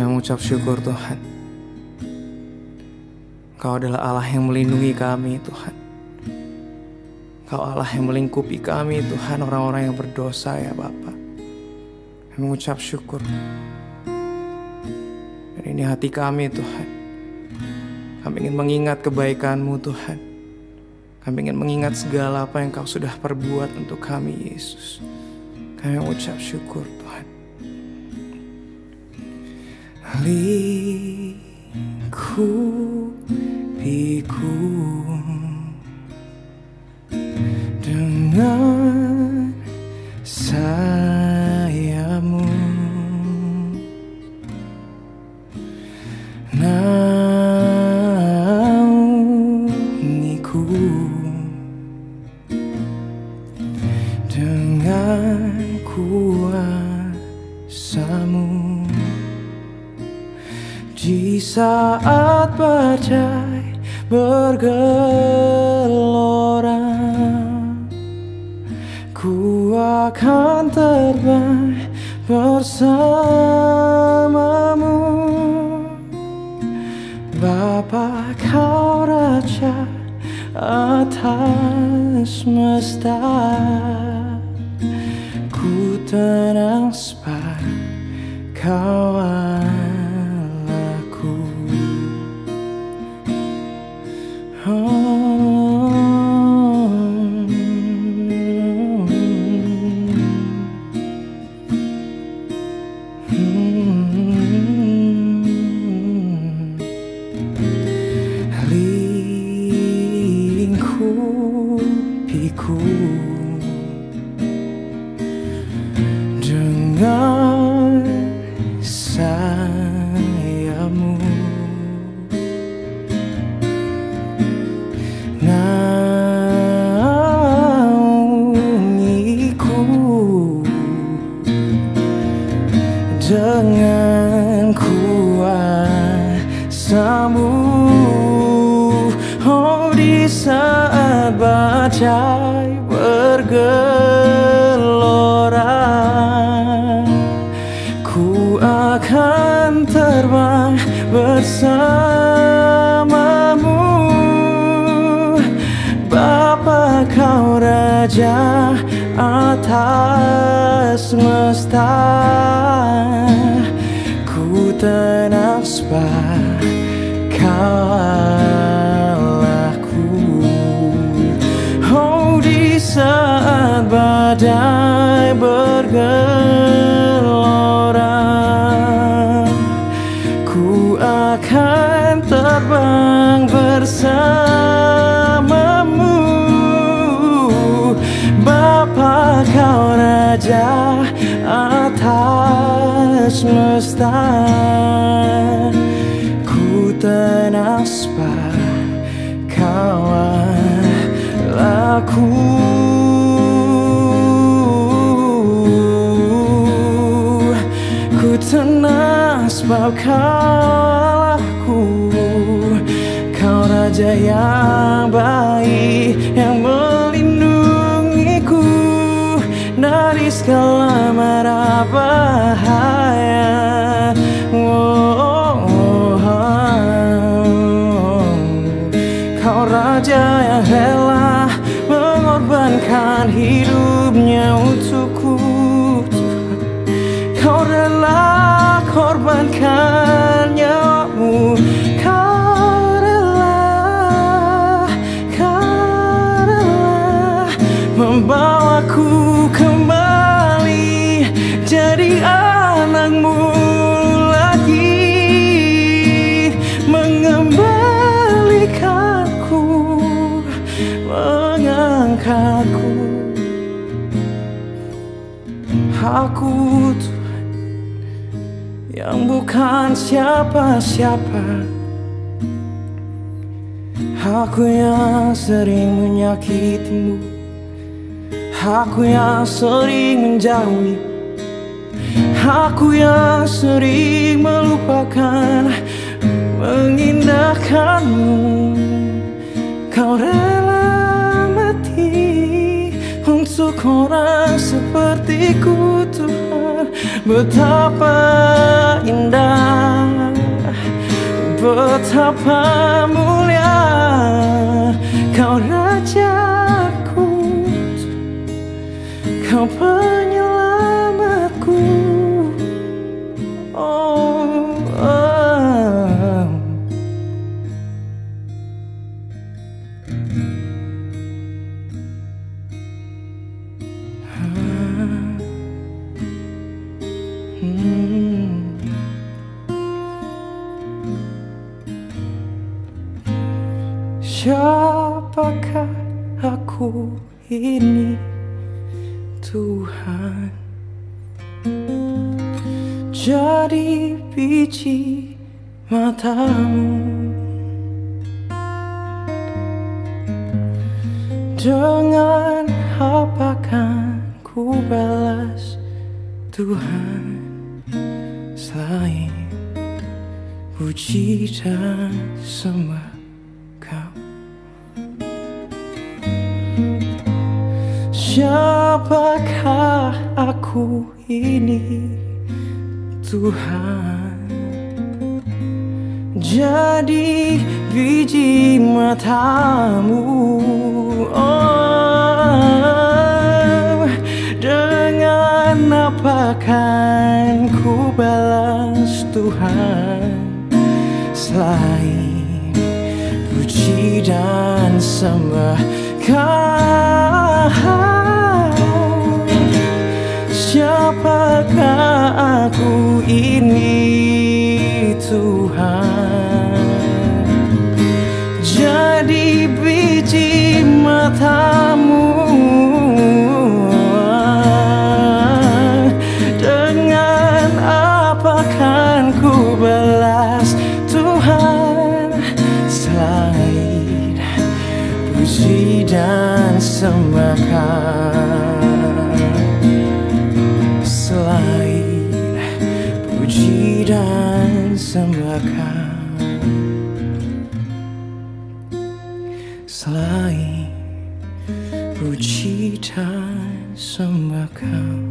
Kami mengucap syukur Tuhan, Kau adalah Allah yang melindungi kami Tuhan. Kau Allah yang melingkupi kami Tuhan, orang-orang yang berdosa ya Bapa. Kami mengucap syukur. Dan ini hati kami Tuhan. Kami ingin mengingat kebaikan-Mu Tuhan. Kami ingin mengingat segala apa yang Kau sudah perbuat untuk kami Yesus. Kami mengucap syukur Tuhan. Lingkupiku dengan sayap-Mu, naungiku dengan kuasa-Mu. Di saat badai bergelora, ku akan terbang bersama-Mu. Bapa, Kau Raja atas semesta, ku tenang sebab Kau Allahku. Lingkupiku dengan sayap-Mu, naungiku dengan kuasa-Mu. Oh, di saat badai bergelora, ku akan terbang bersama-Mu. Bapa, Kau Raja atas semesta, ku tenang sebab Kau Allahku. Oh, di saat badai bergelora, ku akan terbang bersama-Mu. Bapa, Kau Raja atas semesta, ku tenang sebab Kau Allahku. Ku tenang sebab Kau Allahku. Kau Raja yang baik, yang melindungiku dari segala mara bahaya. Kau Raja yang rela mengorbankan hidupnya untukku. Kau rela korbankan nyawa-Mu. Kau rela membawaku kembali jadi anak-Mu lagi, mengembalikanku, mengangkatku. Aku Tuhan yang bukan siapa-siapa, aku yang sering menyakiti-Mu, aku yang sering menjauhi, aku yang sering melupakan, mengindahkan-Mu. Kau rela mati untuk orang sepertiku Tuhan. Betapa indah Apa mulia Kau Rajaku, Kau penyelamatku. Oh, oh. Siapakah aku ini, Tuhan? Jadi biji matamu. Dengan apa kan ku balas, Tuhan, selain puji dan sembah Kau? Siapakah aku ini, Tuhan? Jadi biji matamu. Oh, dengan apa kan ku balas, Tuhan, selain puji dan sembah Kau? Siapakah aku ini, Tuhan? Jadi biji matamu. Dengan apa kan ku balas, Tuhan, selain puji dan sembah Kau? Selain puji dan sembah Kau, selain puji dan sembah Kau.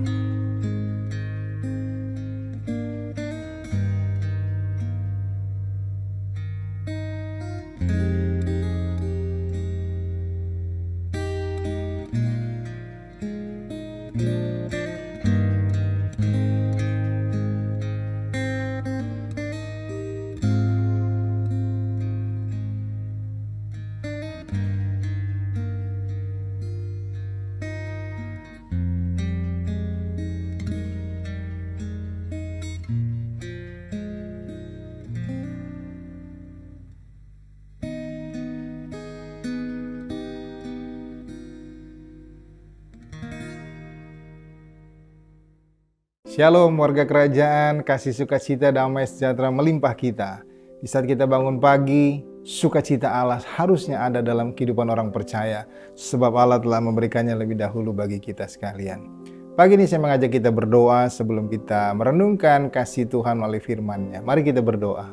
Shalom warga kerajaan, kasih sukacita, damai sejahtera melimpah kita. Di saat kita bangun pagi, sukacita Allah harusnya ada dalam kehidupan orang percaya, sebab Allah telah memberikannya lebih dahulu bagi kita sekalian. Pagi ini saya mengajak kita berdoa sebelum kita merenungkan kasih Tuhan melalui firman-Nya. Mari kita berdoa.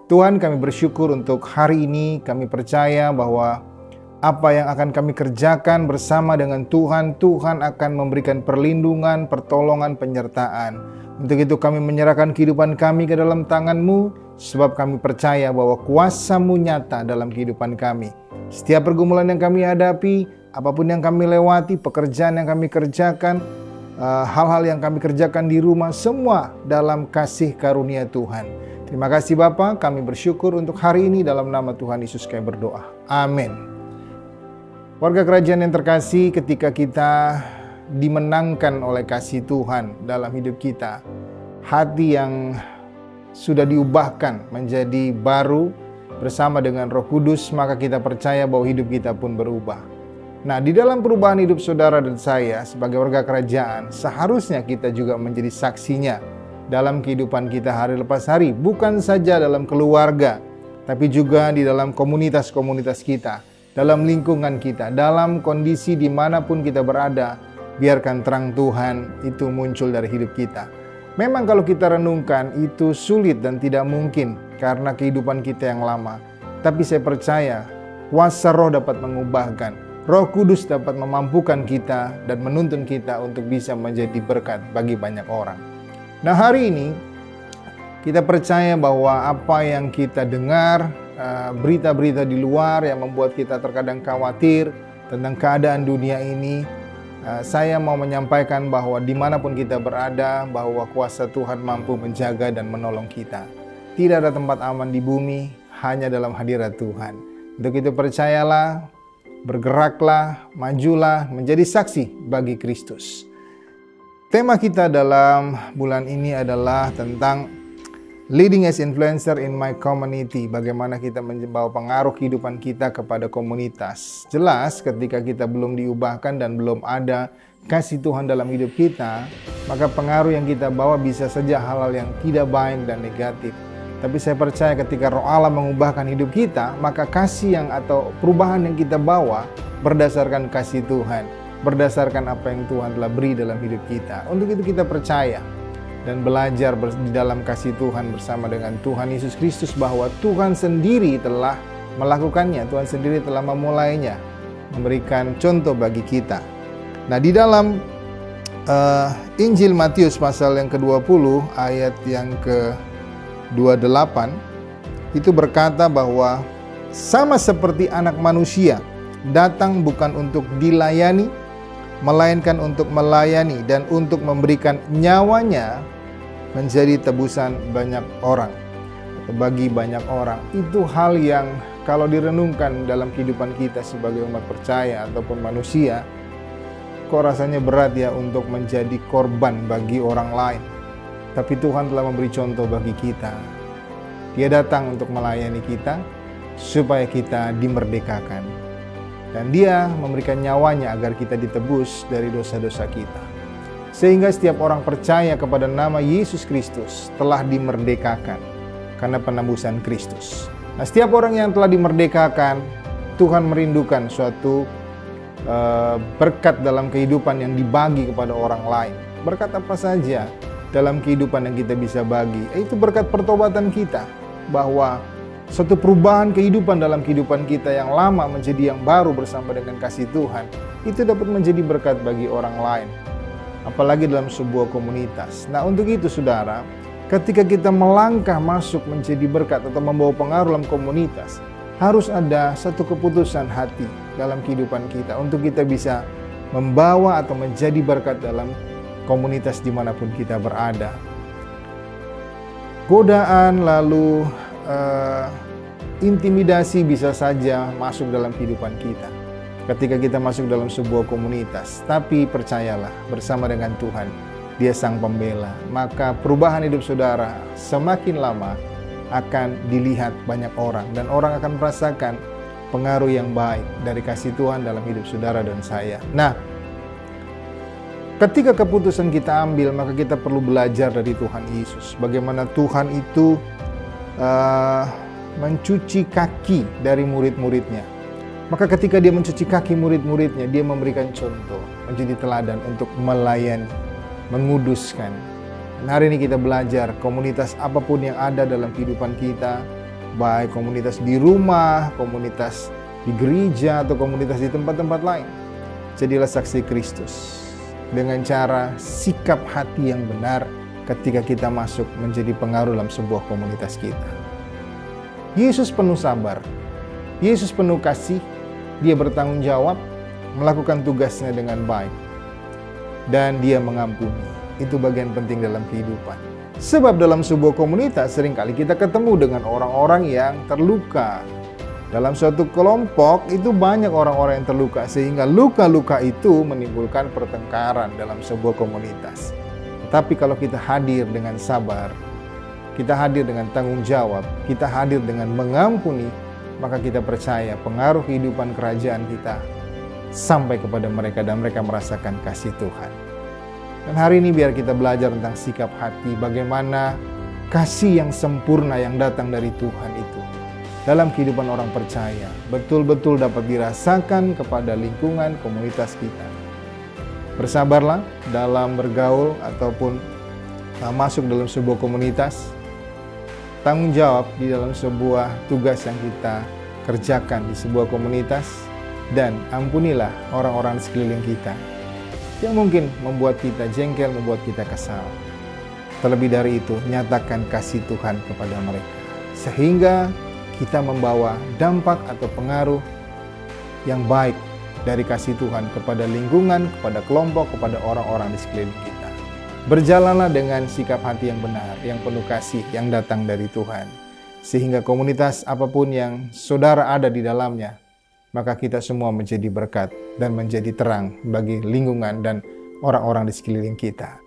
Tuhan, kami bersyukur untuk hari ini. Kami percaya bahwa apa yang akan kami kerjakan bersama dengan Tuhan, Tuhan akan memberikan perlindungan, pertolongan, penyertaan. Untuk itu kami menyerahkan kehidupan kami ke dalam tangan-Mu, sebab kami percaya bahwa kuasa-Mu nyata dalam kehidupan kami. Setiap pergumulan yang kami hadapi, apapun yang kami lewati, pekerjaan yang kami kerjakan, hal-hal yang kami kerjakan di rumah, semua dalam kasih karunia Tuhan. Terima kasih Bapa, kami bersyukur untuk hari ini dalam nama Tuhan Yesus kami berdoa. Amin. Warga kerajaan yang terkasih, ketika kita dimenangkan oleh kasih Tuhan dalam hidup kita, hati yang sudah diubahkan menjadi baru bersama dengan Roh Kudus, maka kita percaya bahwa hidup kita pun berubah. Nah, di dalam perubahan hidup saudara dan saya sebagai warga kerajaan, seharusnya kita juga menjadi saksinya dalam kehidupan kita hari lepas hari, bukan saja dalam keluarga, tapi juga di dalam komunitas-komunitas kita, dalam lingkungan kita, dalam kondisi dimanapun kita berada. Biarkan terang Tuhan itu muncul dari hidup kita. Memang kalau kita renungkan itu sulit dan tidak mungkin karena kehidupan kita yang lama. Tapi saya percaya kuasa Roh dapat mengubahkan. Roh Kudus dapat memampukan kita dan menuntun kita untuk bisa menjadi berkat bagi banyak orang. Nah, hari ini Kita percaya bahwa apa yang kita dengar, berita-berita di luar yang membuat kita terkadang khawatir tentang keadaan dunia ini, saya mau menyampaikan bahwa dimanapun kita berada, bahwa kuasa Tuhan mampu menjaga dan menolong kita. Tidak ada tempat aman di bumi, hanya dalam hadirat Tuhan. Untuk itu percayalah, bergeraklah, majulah, menjadi saksi bagi Kristus. Tema kita dalam bulan ini adalah tentang Leading as influencer in my community. Bagaimana kita membawa pengaruh kehidupan kita kepada komunitas. Jelas ketika kita belum diubahkan dan belum ada kasih Tuhan dalam hidup kita, maka pengaruh yang kita bawa bisa saja hal-hal yang tidak baik dan negatif. Tapi saya percaya ketika Roh Allah mengubahkan hidup kita, maka kasih yang atau perubahan yang kita bawa berdasarkan kasih Tuhan, berdasarkan apa yang Tuhan telah beri dalam hidup kita. Untuk itu kita percaya dan belajar di dalam kasih Tuhan bersama dengan Tuhan Yesus Kristus bahwa Tuhan sendiri telah melakukannya, Tuhan sendiri telah memulainya, memberikan contoh bagi kita. Nah, di dalam Injil Matius pasal yang ke-20 ayat yang ke-28 itu berkata bahwa sama seperti Anak Manusia datang bukan untuk dilayani, melainkan untuk melayani dan untuk memberikan nyawanya menjadi tebusan banyak orang, bagi banyak orang. Itu hal yang kalau direnungkan dalam kehidupan kita sebagai umat percaya ataupun manusia, kok rasanya berat ya untuk menjadi korban bagi orang lain. Tapi Tuhan telah memberi contoh bagi kita. Dia datang untuk melayani kita supaya kita dimerdekakan. Dan Dia memberikan nyawanya agar kita ditebus dari dosa-dosa kita. Sehingga setiap orang percaya kepada nama Yesus Kristus telah dimerdekakan karena penebusan Kristus. Nah, setiap orang yang telah dimerdekakan, Tuhan merindukan suatu berkat dalam kehidupan yang dibagi kepada orang lain. Berkat apa saja dalam kehidupan yang kita bisa bagi? Itu berkat pertobatan kita, bahwa suatu perubahan kehidupan dalam kehidupan kita yang lama menjadi yang baru bersama dengan kasih Tuhan, itu dapat menjadi berkat bagi orang lain, apalagi dalam sebuah komunitas. Nah, untuk itu saudara, ketika kita melangkah masuk menjadi berkat atau membawa pengaruh dalam komunitas, harus ada satu keputusan hati dalam kehidupan kita untuk kita bisa membawa atau menjadi berkat dalam komunitas dimanapun kita berada. Godaan lalu intimidasi bisa saja masuk dalam kehidupan kita ketika kita masuk dalam sebuah komunitas. Tapi percayalah, bersama dengan Tuhan, Dia sang pembela, maka perubahan hidup saudara semakin lama akan dilihat banyak orang, dan orang akan merasakan pengaruh yang baik dari kasih Tuhan dalam hidup saudara dan saya. Nah, ketika keputusan kita ambil, maka kita perlu belajar dari Tuhan Yesus. Bagaimana Tuhan itu mencuci kaki dari murid-muridnya. Maka ketika Dia mencuci kaki murid-muridnya, Dia memberikan contoh, menjadi teladan untuk melayani, menguduskan. Dan hari ini kita belajar komunitas apapun yang ada dalam kehidupan kita, baik komunitas di rumah, komunitas di gereja, atau komunitas di tempat-tempat lain. Jadilah saksi Kristus dengan cara sikap hati yang benar ketika kita masuk menjadi pengaruh dalam sebuah komunitas kita. Yesus penuh sabar, Yesus penuh kasih, Dia bertanggung jawab, melakukan tugasnya dengan baik, dan Dia mengampuni. Itu bagian penting dalam kehidupan. Sebab dalam sebuah komunitas seringkali kita ketemu dengan orang-orang yang terluka. Dalam suatu kelompok itu banyak orang-orang yang terluka, sehingga luka-luka itu menimbulkan pertengkaran dalam sebuah komunitas. Tetapi kalau kita hadir dengan sabar, kita hadir dengan tanggung jawab, kita hadir dengan mengampuni, maka kita percaya pengaruh kehidupan kerajaan kita sampai kepada mereka dan mereka merasakan kasih Tuhan. Dan hari ini biar kita belajar tentang sikap hati, bagaimana kasih yang sempurna yang datang dari Tuhan itu dalam kehidupan orang percaya betul-betul dapat dirasakan kepada lingkungan komunitas kita. Bersabarlah dalam bergaul ataupun masuk dalam sebuah komunitas. Tanggung jawab di dalam sebuah tugas yang kita kerjakan di sebuah komunitas, dan ampunilah orang-orang di sekeliling kita yang mungkin membuat kita jengkel, membuat kita kesal. Terlebih dari itu, nyatakan kasih Tuhan kepada mereka. Sehingga kita membawa dampak atau pengaruh yang baik dari kasih Tuhan kepada lingkungan, kepada kelompok, kepada orang-orang di sekeliling kita. Berjalanlah dengan sikap hati yang benar, yang penuh kasih, yang datang dari Tuhan. Sehingga komunitas apapun yang saudara ada di dalamnya, maka kita semua menjadi berkat dan menjadi terang bagi lingkungan dan orang-orang di sekeliling kita.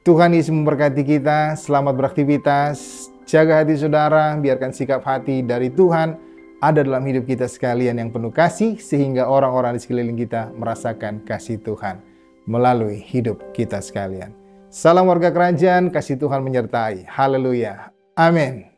Tuhan Yesus memberkati kita, selamat beraktivitas, jaga hati saudara, biarkan sikap hati dari Tuhan ada dalam hidup kita sekalian yang penuh kasih, sehingga orang-orang di sekeliling kita merasakan kasih Tuhan melalui hidup kita sekalian. Salam warga kerajaan, kasih Tuhan menyertai. Haleluya. Amin.